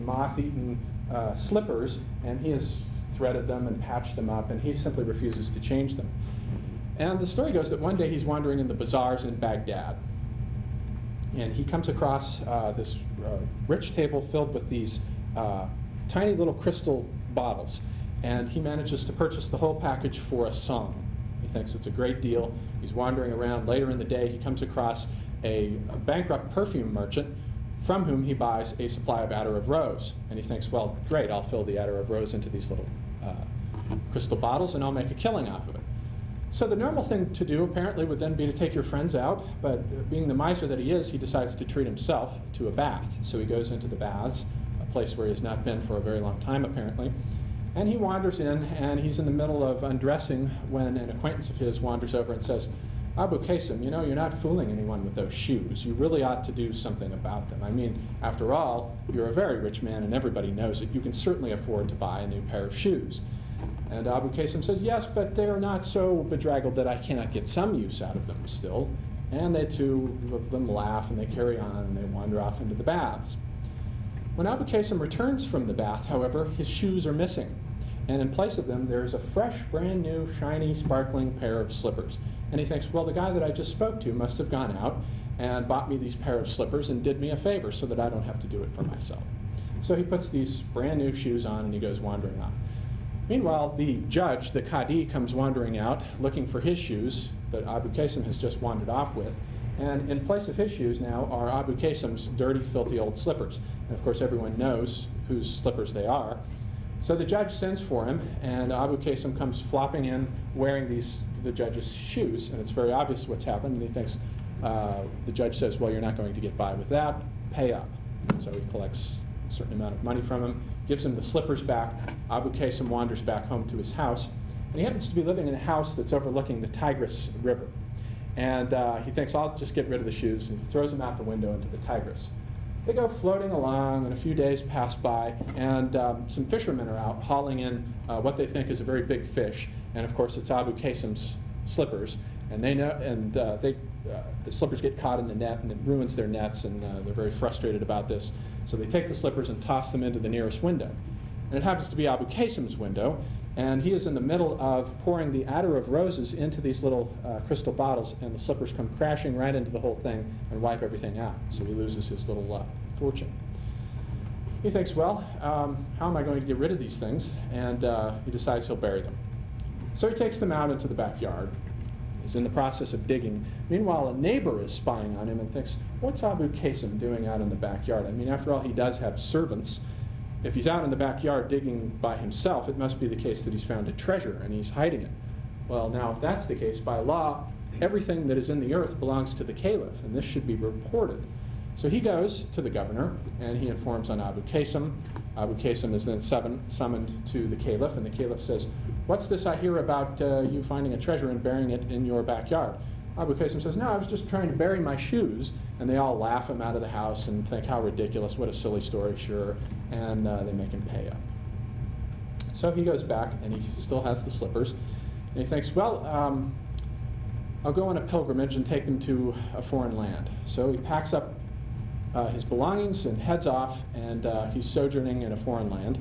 moth-eaten slippers, and he has threaded them and patched them up, and he simply refuses to change them. And the story goes that one day he's wandering in the bazaars in Baghdad, and he comes across this rich table filled with these tiny little crystal bottles, and he manages to purchase the whole package for a song. He thinks it's a great deal. He's wandering around. Later in the day, he comes across a bankrupt perfume merchant from whom he buys a supply of attar of rose. And he thinks, well, great, I'll fill the attar of rose into these little crystal bottles, and I'll make a killing off of it. So the normal thing to do, apparently, would then be to take your friends out, but being the miser that he is, he decides to treat himself to a bath. So he goes into the baths, a place where he has not been for a very long time, apparently. And he wanders in, and he's in the middle of undressing when an acquaintance of his wanders over and says, Abu Qasim, you know, you're not fooling anyone with those shoes. You really ought to do something about them. I mean, after all, you're a very rich man, and everybody knows it. You can certainly afford to buy a new pair of shoes. And Abu Qasim says, yes, but they are not so bedraggled that I cannot get some use out of them still. And the two of them laugh, and they carry on, and they wander off into the baths. When Abu Qasim returns from the bath, however, his shoes are missing. And in place of them, there's a fresh, brand new, shiny, sparkling pair of slippers. And he thinks, well, the guy that I just spoke to must have gone out and bought me these pair of slippers and did me a favor so that I don't have to do it for myself. So he puts these brand new shoes on, and he goes wandering off. Meanwhile, the judge, the Qadi, comes wandering out looking for his shoes that Abu Qasim has just wandered off with. And in place of his shoes now are Abu Qasim's dirty, filthy old slippers. And of course, everyone knows whose slippers they are. So the judge sends for him, and Abu Qasim comes flopping in wearing the judge's shoes, and it's very obvious what's happened, and he thinks, the judge says, well, you're not going to get by with that, pay up. So he collects a certain amount of money from him, gives him the slippers back. Abu Qasim wanders back home to his house, and he happens to be living in a house that's overlooking the Tigris River. And he thinks, I'll just get rid of the shoes, and he throws them out the window into the Tigris. They go floating along, and a few days pass by, and some fishermen are out hauling in what they think is a very big fish. And of course, it's Abu Qasim's slippers, and they know, and the slippers get caught in the net, and it ruins their nets, and they're very frustrated about this. So they take the slippers and toss them into the nearest window. And it happens to be Abu Qasim's window, and he is in the middle of pouring the attar of roses into these little crystal bottles, and the slippers come crashing right into the whole thing and wipe everything out. So he loses his little fortune. He thinks, well, how am I going to get rid of these things? And he decides he'll bury them. So he takes them out into the backyard. He's in the process of digging. Meanwhile, a neighbor is spying on him and thinks, what's Abu Qasim doing out in the backyard? I mean, after all, he does have servants. If he's out in the backyard digging by himself, it must be the case that he's found a treasure and he's hiding it. Well, now, if that's the case, by law, everything that is in the earth belongs to the caliph, and this should be reported. So he goes to the governor, and he informs on Abu Qasim. Abu Qasim is then summoned to the caliph, and the caliph says, what's this I hear about you finding a treasure and burying it in your backyard? Abu Qasim says, no, I was just trying to bury my shoes. And they all laugh him out of the house and think, how ridiculous, what a silly story, sure. And they make him pay up. So he goes back, and he still has the slippers. And he thinks, well, I'll go on a pilgrimage and take them to a foreign land. So he packs up his belongings and heads off, and he's sojourning in a foreign land.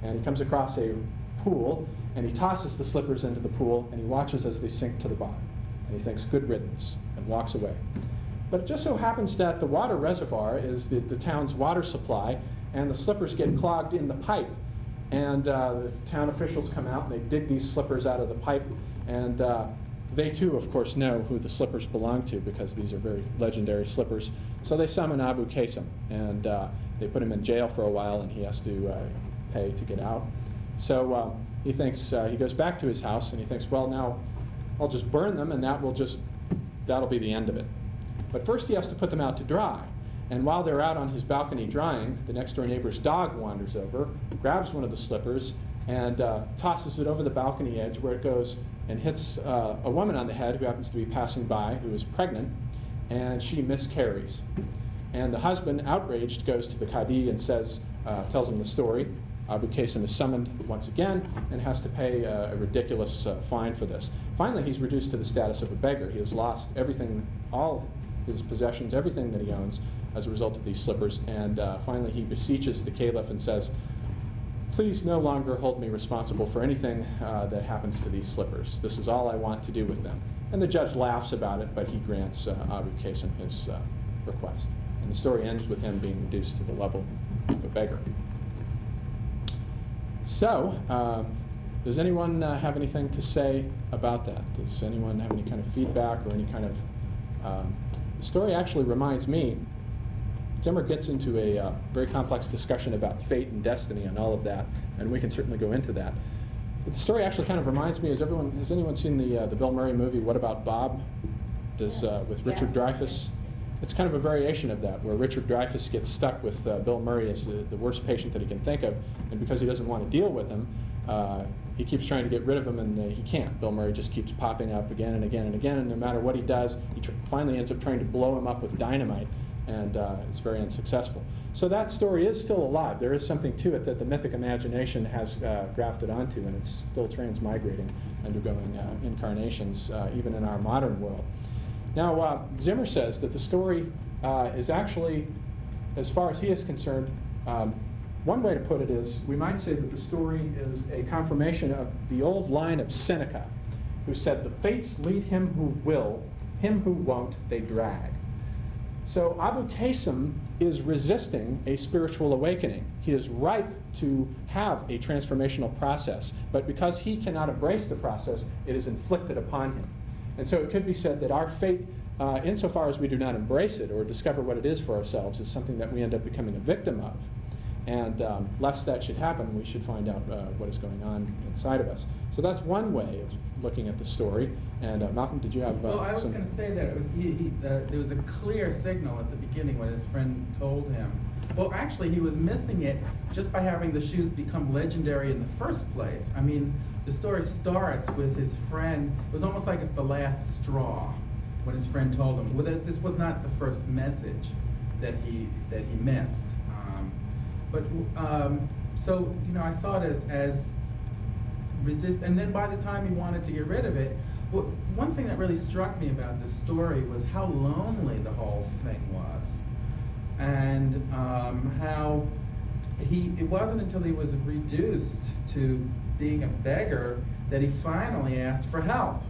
And he comes across a pool, and he tosses the slippers into the pool, and he watches as they sink to the bottom. And he thinks, good riddance, and walks away. But it just so happens that the water reservoir is the town's water supply, and the slippers get clogged in the pipe. And the town officials come out, and they dig these slippers out of the pipe, and they too, of course, know who the slippers belong to, because these are very legendary slippers. So they summon Abu Qasim, and they put him in jail for a while, and he has to pay to get out. So he thinks, he goes back to his house, and he thinks, well, now I'll just burn them, and that'll be the end of it. But first he has to put them out to dry. And while they're out on his balcony drying, the next door neighbor's dog wanders over, grabs one of the slippers, and tosses it over the balcony edge, where it goes and hits a woman on the head who happens to be passing by, who is pregnant, and she miscarries. And the husband, outraged, goes to the Qadi and says, tells him the story. Abu Qasim is summoned once again and has to pay a ridiculous fine for this. Finally, he's reduced to the status of a beggar. He has lost everything, all his possessions, everything that he owns, as a result of these slippers. And finally he beseeches the caliph and says, please no longer hold me responsible for anything that happens to these slippers. This is all I want to do with them. And the judge laughs about it, but he grants Abu Qasim his request. And the story ends with him being reduced to the level of a beggar. So, does anyone have anything to say about that? Does anyone have any kind of feedback or any kind of... the story actually reminds me, Zimmer gets into a very complex discussion about fate and destiny and all of that, and we can certainly go into that. But the story actually kind of reminds me, has anyone seen the Bill Murray movie, What About Bob? With Richard Dreyfuss? It's kind of a variation of that, where Richard Dreyfuss gets stuck with Bill Murray as the worst patient that he can think of, and because he doesn't want to deal with him, he keeps trying to get rid of him, and he can't. Bill Murray just keeps popping up again and again and again, and no matter what he does, he finally ends up trying to blow him up with dynamite, and it's very unsuccessful. So that story is still alive. There is something to it that the mythic imagination has grafted onto, and it's still transmigrating, undergoing incarnations, even in our modern world. Now, Zimmer says that the story is actually, as far as he is concerned, one way to put it is, we might say that the story is a confirmation of the old line of Seneca, who said, the fates lead him who will, him who won't, they drag. So Abu Qasim is resisting a spiritual awakening. He is ripe to have a transformational process, but because he cannot embrace the process, it is inflicted upon him. And so it could be said that our fate, insofar as we do not embrace it or discover what it is for ourselves, is something that we end up becoming a victim of. And lest that should happen, we should find out what is going on inside of us. So that's one way of looking at the story. And Malcolm, did you have Well, I was going to say that there was a clear signal at the beginning when his friend told him. Well, actually, he was missing it just by having the shoes become legendary in the first place. I mean, the story starts with his friend. It was almost like it's the last straw when his friend told him. Well, this was not the first message that he missed. So, you know, I saw it as resist. And then by the time he wanted to get rid of it, well, one thing that really struck me about this story was how lonely the whole thing was. And how it wasn't until he was reduced to being a beggar that he finally asked for help.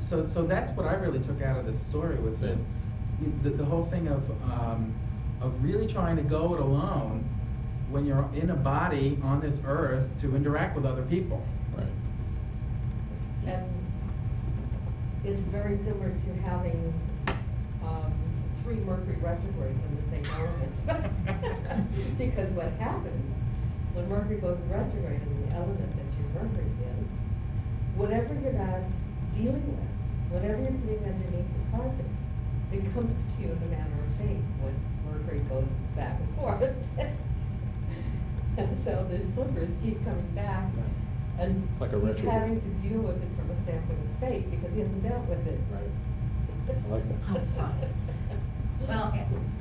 So that's what I really took out of this story, was that the whole thing of really trying to go it alone when you're in a body on this earth to interact with other people. Right. And it's very similar to having 3 Mercury retrogrades in the same element. Because what happens when Mercury goes retrograde in the element that your Mercury's in, whatever you're not dealing with, whatever you're putting underneath the carpet, it comes to you in a manner of fate when Mercury goes back and forth. And so the slippers keep coming back. Right. And it's like a he's having to deal with it from a standpoint of fate because he hasn't dealt with it. Right. I like that. How fun. Well,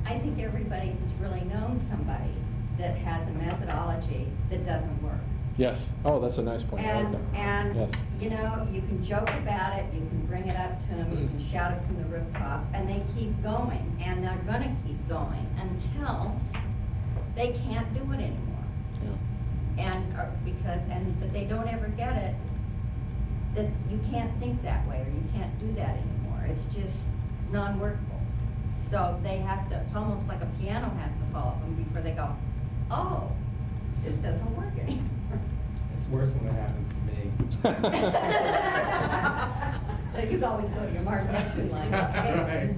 I think everybody has really known somebody that has a methodology that doesn't work. Yes. Oh, that's a nice point. I like that. And yes. you know, you can joke about it, you can bring it up to them, you can shout it from the rooftops, and they keep going, and they're going to keep going until they can't do it anymore. Yeah. But they don't ever get it that you can't think that way or you can't do that anymore. It's just non-workable. So they have to, it's almost like a piano has to fall them before they go, oh, this doesn't work anymore. It's worse when it happens to me. So you always go to your Mars Neptune line. Right.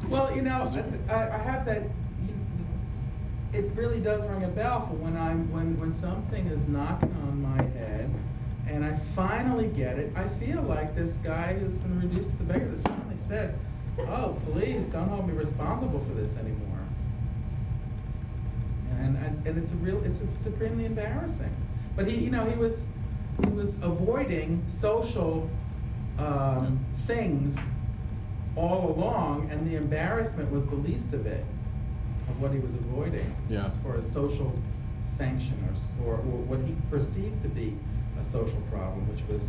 Well, you know, I have that. It really does ring a bell for when something is knocking on my head, and I finally get it. I feel like this guy who's been reduced to beggar has finally said, "Oh, please don't hold me responsible for this anymore." And it's supremely embarrassing. But he was avoiding social things all along, and the embarrassment was the least of it, of what he was avoiding, Yeah. as far as social sanction or what he perceived to be a social problem, which was